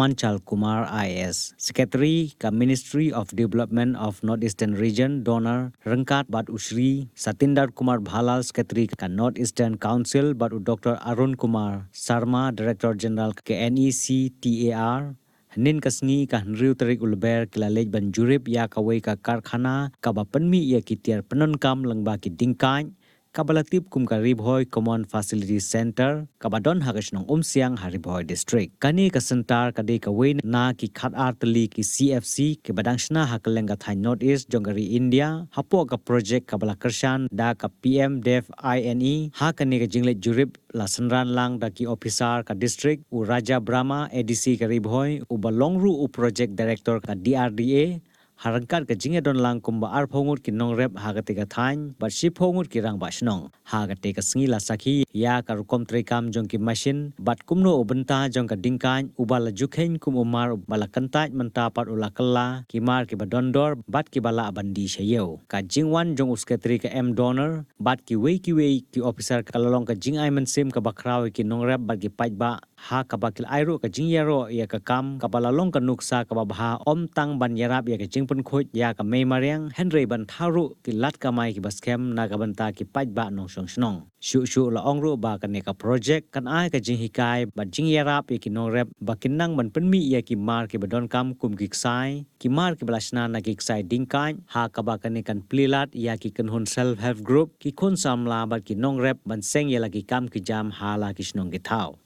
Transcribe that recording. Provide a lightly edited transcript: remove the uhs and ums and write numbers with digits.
Amanchal Kumar IS, Secretary ka Ministry of Development of Northeastern Region Donor Rangkat Bat Usri, Satinder Kumar Bhalal, Secretary ka Northeastern Council Bat Dr. Arun Kumar Sarma, Director General ka NEC TAR, Nin kasngi ka Henry Tarik Ulber kilalej banjurip ya kawai ka karkhana ka ba Pynmih ya ki tiar penonkam Lyngba ki diengkait Kabalatip kum Karibhoy Common Facility Center, Kabadon Hagashnong Umsiang Haribhoy District. Kani kasentar kade kawain na ki khat artli ki CFC ki badangshna hakalenga Thai Northeast Jongari India, hapo ka project kabala kershan da ka PM Dev INE, ha kani ka jinglet jurip la senran lang da ki officer ka district u Raja Brahma ADC Karibhoy u balongru u project director ka DRDA, harangkat ke jinge don lang kumba ar phongut ki nong rep hagate ka thain but shi phongut ki rang ba shnong hagate ka sngi la sakhi ya ka rukom trekam jong ki machine but kumno ubenta jong ka dingkan ubala jukhen kum umar bala kantai menta pat ula kala ki mar ki badondor bat ki bala abandi shayeu ka jingwan jong usketri ka M donor bat ki wei ki officer ka lalong ka jing ai sim ka bakraw ki nong rep bat ki paj ba ha ka bakil airo ka jingyaro ya ka kam ka balalong ka nuksa ka babha om tang ban yarap ya ka jingpun khoj ya ka mei mariang henry ban tharu ki lat ka mai ki baskem na ka banta ki paj ba nong song snong shu la ongru ba ka ne ka project kan ai ka jing hikai ba jing yarap ya ki nong rep ba kinang ban Pynmih ya ki mar ki badon kam kum ki ksai ki mar ki balashna na ki ksai diengkait ha ka ba ka ne kan plilat ya ki kan hun self help group ki khon samla ba ki nong rep ban seng ya la ki kam ki jam ha la ki snong ki thau.